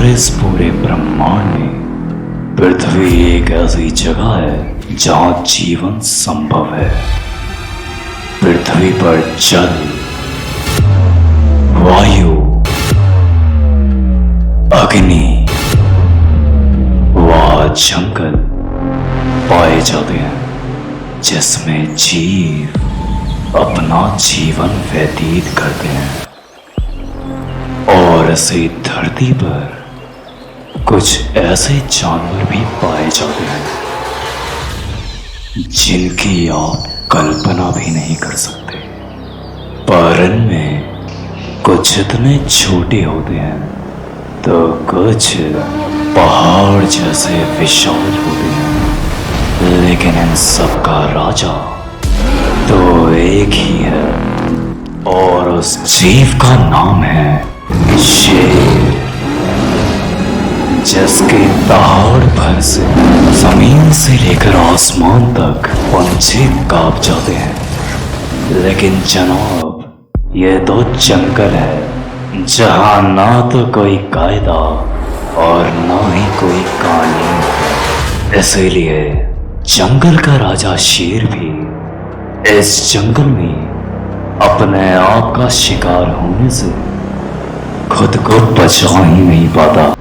और इस पूरे ब्रह्मांड में पृथ्वी एक ऐसी जगह है जहां जीवन संभव है। पृथ्वी पर जल, वायु, अग्नि व जंगल पाए जाते हैं जिसमें जीव अपना जीवन व्यतीत करते हैं। और इसी धरती पर कुछ ऐसे जानवर भी पाए जाते हैं जिनकी आप कल्पना भी नहीं कर सकते, पर इनमें कुछ इतने छोटे होते हैं तो कुछ पहाड़ जैसे विशाल होते हैं, लेकिन इन सब का राजा तो एक ही है और उस जीव का नाम है शेर, जिसके दहाड़ भर से जमीन से लेकर आसमान तक पंछी कांप जाते हैं। लेकिन जनाब, ये तो जंगल है जहां ना तो कोई कायदा और ना ही कोई कानून है। इसीलिए जंगल का राजा शेर भी इस जंगल में अपने आप का शिकार होने से खुद को बचा ही नहीं पाता।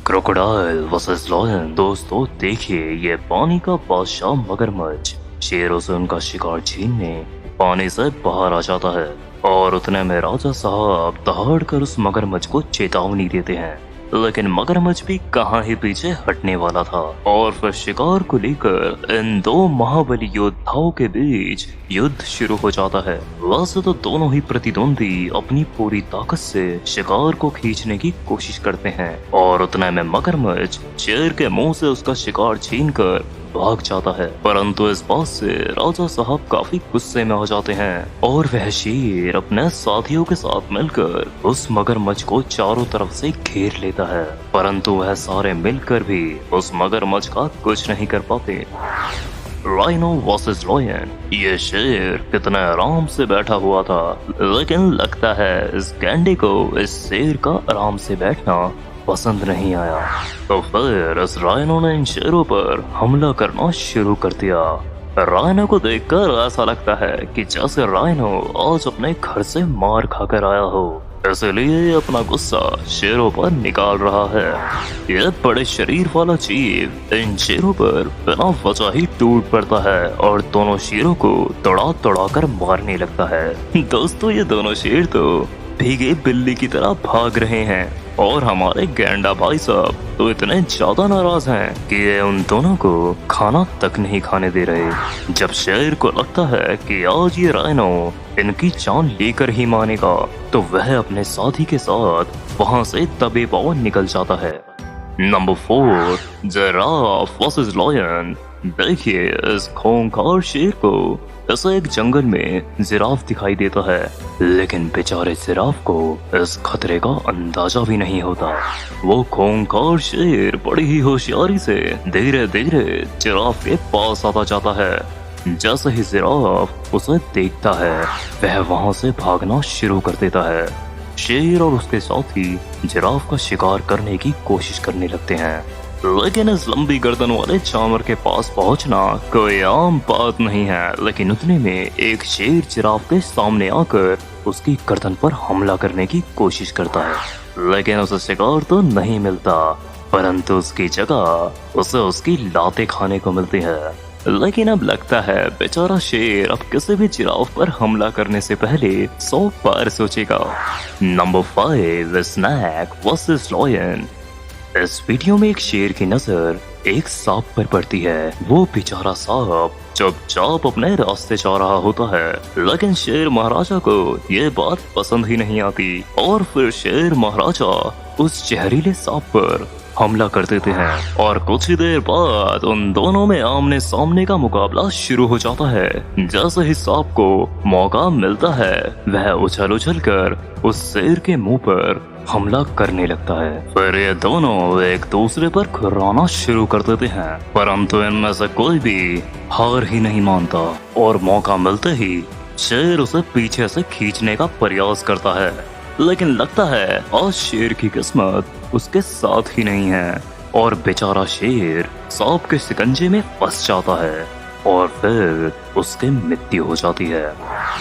Crocodile versus lion. दोस्तों देखिए, ये पानी का बादशाह मगरमच्छ शेरों से उनका शिकार छीनने पानी से बाहर आ जाता है और उतने में राजा साहब दहाड़ कर उस मगरमच्छ को चेतावनी देते हैं। लेकिन मगरमच्छ भी कहाँ ही पीछे हटने वाला था और फिर शिकार को लेकर इन दो महाबली योद्धाओं के बीच युद्ध शुरू हो जाता है। वैसे तो दोनों ही प्रतिद्वंदी अपनी पूरी ताकत से शिकार को खींचने की कोशिश करते हैं और उतने में मगरमच्छ शेर के मुंह से उसका शिकार छीनकर भाग जाता है। परंतु इस बात से राजा साहब काफी गुस्से में हो जाते हैं और वह शेर अपने साथियों के साथ मिलकर उस मगरमच्छ को चारों तरफ से घेर लेता है। परंतु वह सारे मिलकर भी उस मगरमच्छ का कुछ नहीं कर पाते। Rhino versus lion. ये शेर कितना आराम से बैठा हुआ था, लेकिन लगता है इस गैंडे को इस शेर का आराम से बैठना पसंद नहीं आया। तो फिर इस राइनो ने इन शेरों पर हमला करना शुरू कर दिया। राइनो को देखकर ऐसा लगता है कि जैसे राइनो आज अपने घर से मार खाकर आया हो, इसलिए अपना गुस्सा शेरों पर निकाल रहा है। यह बड़े शरीर वाला जीव इन शेरों पर बिना वजह ही टूट पड़ता है और दोनों शेरों को तोड़ा तोड़ा कर मारने लगता है। दोस्तों, ये दोनों शेर तो भीगे बिल्ली की तरह भाग रहे हैं और हमारे गैंडा भाई साहब तो इतने ज्यादा नाराज हैं कि ये उन दोनों को खाना तक नहीं खाने दे रहे। जब शेर को लगता है कि आज ये राइनो इनकी जान लेकर ही मानेगा, तो वह अपने साथी के साथ वहां से दबे पांव निकल जाता है। Number 4, giraffe versus lion. देखिए, इस खूंखार शेर को ऐसा एक जंगल में जिराफ दिखाई देता है, लेकिन बेचारे जिराफ को इस खतरे का अंदाजा भी नहीं होता। वो खूंखार शेर बड़ी ही होशियारी से धीरे धीरे जिराफ के पास आता जाता है। जैसे ही जिराफ उसे देखता है, वह वहां से भागना शुरू कर देता है। शेर और उसके साथी जिराफ का शिकार करने की कोशिश करने लगते हैं, लेकिन इस लंबी गर्दन वाले जानवर के पास पहुंचना कोई आम बात नहीं है। लेकिन उतने में एक शेर जिराफ के सामने आकर उसकी गर्दन पर हमला करने की कोशिश करता है, लेकिन उसे शिकार तो नहीं मिलता, परंतु उसकी जगह उसे उसकी लातें खाने को मिलती है। लेकिन अब लगता है बेचारा शेर अब किसी भी जिराफ पर हमला करने से पहले 100 बार सोचेगा। Number 5, snake versus lion. इस वीडियो में एक शेर की नजर एक सांप पर पड़ती है। वो बेचारा सांप चुपचाप अपने रास्ते जा रहा होता है, लेकिन शेर महाराजा को ये बात पसंद ही नहीं आती और फिर शेर महाराजा उस जहरीले सांप पर हमला कर देते हैं और कुछ ही देर बाद उन दोनों में आमने सामने का मुकाबला शुरू हो जाता है। जैसे ही सांप को मौका मिलता है, वह उछल उछल कर उस शेर के मुंह पर हमला करने लगता है। फिर ये दोनों एक दूसरे पर खुर्राना शुरू कर देते हैं, परंतु इनमें से कोई भी हार ही नहीं मानता और मौका मिलते ही शेर उसे पीछे से खींचने का प्रयास करता है, लेकिन लगता है आज शेर की किस्मत उसके साथ ही नहीं है और बेचारा शेर सांप के शिकंजे में फंस जाता है और फिर उसकी मृत्यु हो जाती है।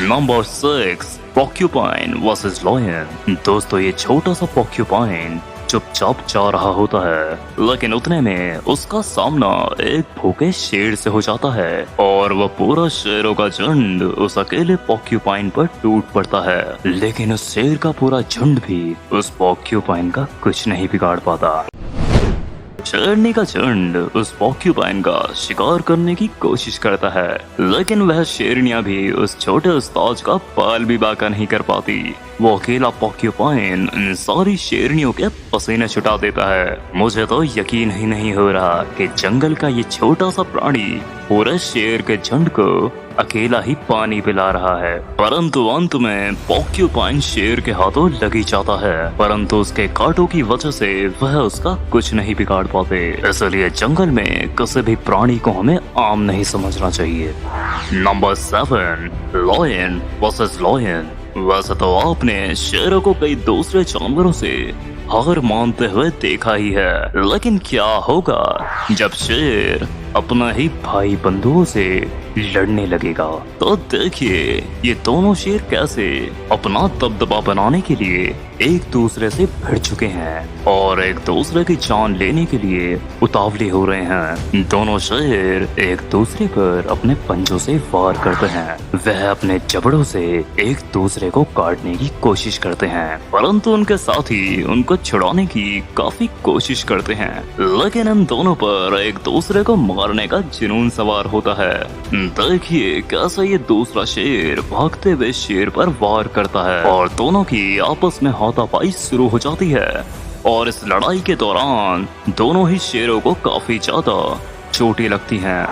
Number 6, porcupine versus lion. दोस्तों, ये छोटा सा पोर्क्यूपाइन चुपचाप जा रहा होता है, लेकिन उतने में उसका सामना एक भूखे शेर से हो जाता है और वह पूरा शेरों का झुंड उस अकेले पोर्क्यूपाइन पर टूट पड़ता है। लेकिन उस शेर का पूरा झुंड भी उस पोर्क्यूपाइन का कुछ नहीं बिगाड़ पाता। शेरनी का झुंड उस पोर्क्यूपाइन का शिकार करने की कोशिश करता है, लेकिन वह शेरनियां भी उस छोटे उस्ताद का बाल भी बाका नहीं कर पाती। वो अकेला पोर्क्यूपाइन इन सारी शेरनियों के पसीने छुटा देता है। मुझे तो यकीन ही नहीं हो रहा कि जंगल का ये छोटा सा प्राणी पूरे शेर के झुंड को अकेला ही पानी पिला रहा है। परंतु अंत में पोर्क्यूपाइन शेर के हाथों लगी जाता है, परंतु उसके कांटों की वजह से वह उसका कुछ नहीं बिगाड़ पाते। इसलिए जंगल में किसी भी प्राणी को हमें आम नहीं समझना चाहिए। Number 7, lion versus lion. वैसे तो आपने शेरों को कई दूसरे जानवरों से हार मानते हुए देखा ही है, लेकिन क्या होगा जब शेर अपना ही भाई बंधुओं से लड़ने लगेगा। तो देखिए ये दोनों शेर कैसे अपना दबदबा बनाने के लिए एक दूसरे से भिड़ चुके हैं और एक दूसरे की जान लेने के लिए उतावले हो रहे हैं। दोनों शेर एक दूसरे पर अपने पंजों से वार करते हैं। वह अपने जबड़ों से एक दूसरे को काटने की कोशिश करते हैं, परंतु उनके साथी उनको छुड़ाने की काफी कोशिश करते हैं, लेकिन इन दोनों पर एक दूसरे को मारने का जुनून सवार होता है। देखिए कैसे ये दूसरा शेर भागते हुए शेर पर वार करता है और दोनों की आपस में हाथापाई शुरू हो जाती है और इस लड़ाई के दौरान दोनों ही शेरों को काफी ज्यादा चोटें लगती हैं।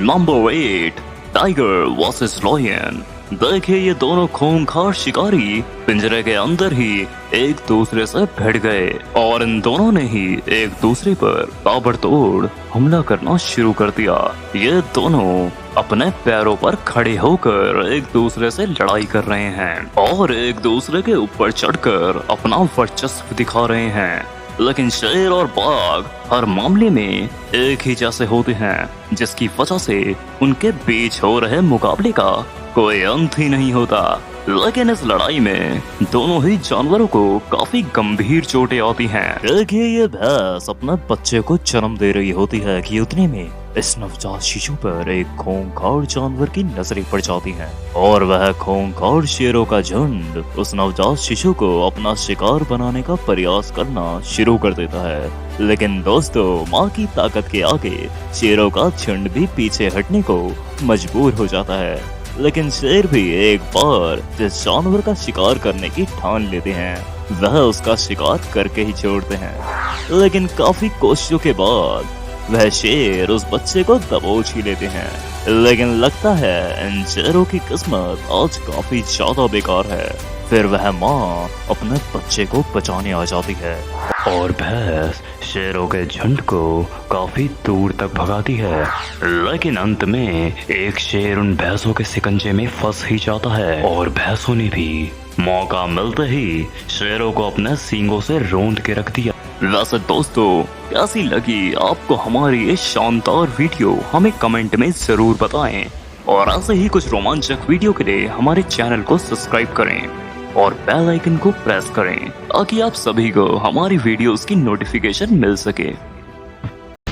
Number 8, tiger versus lion. देखिए ये दोनों खूंखार शिकारी पिंजरे के अंदर ही एक दूसरे से भिड़ गए और इन दोनों ने ही एक दूसरे पर ताबड़तोड़ हमला करना शुरू कर दिया। ये दोनों अपने पैरों पर खड़े होकर एक दूसरे से लड़ाई कर रहे हैं और एक दूसरे के ऊपर चढ़कर अपना वर्चस्व दिखा रहे हैं, लेकिन शेर और बाघ हर मामले में एक ही जैसे होते हैं, जिसकी वजह से उनके बीच हो रहे मुकाबले का कोई अंत ही नहीं होता। लेकिन इस लड़ाई में दोनों ही जानवरों को काफी गंभीर चोटें आती हैं। देखिए ये भैंस अपने बच्चे को जन्म दे रही होती है कि उतने में इस नवजात शिशु पर एक खूंखार जानवर की नजरें पड़ जाती हैं और वह खूंखार शेरों का झुंड उस नवजात शिशु को अपना शिकार बनाने का प्रयास करना शुरू कर देता है। लेकिन दोस्तों, माँ की ताकत के आगे शेरों का झुंड भी पीछे हटने को मजबूर हो जाता है। लेकिन शेर भी एक बार जिस जानवर का शिकार करने की ठान लेते हैं वह उसका शिकार करके ही छोड़ते हैं। लेकिन काफी कोशिशों के बाद वह शेर उस बच्चे को दबोच ही लेते हैं, लेकिन लगता है इन शेरों की किस्मत आज काफी ज्यादा बेकार है। फिर वह माँ अपने बच्चे को बचाने आ जाती है और भैंस शेरों के झुंड को काफी दूर तक भगाती है, लेकिन अंत में एक शेर उन भैंसों के शिकंजे में फंस ही जाता है और भैंसों ने भी मौका मिलते ही शेरों को अपने सींगों से रोंद के रख दिया। वैसे दोस्तों, कैसी लगी आपको हमारी ये शानदार वीडियो? हमें कमेंट में जरूर बताएं और ऐसे ही कुछ रोमांचक वीडियो के लिए हमारे चैनल को सब्सक्राइब करें और बेल आइकन को प्रेस करें ताकि आप सभी को हमारी वीडियोस की नोटिफिकेशन मिल सके।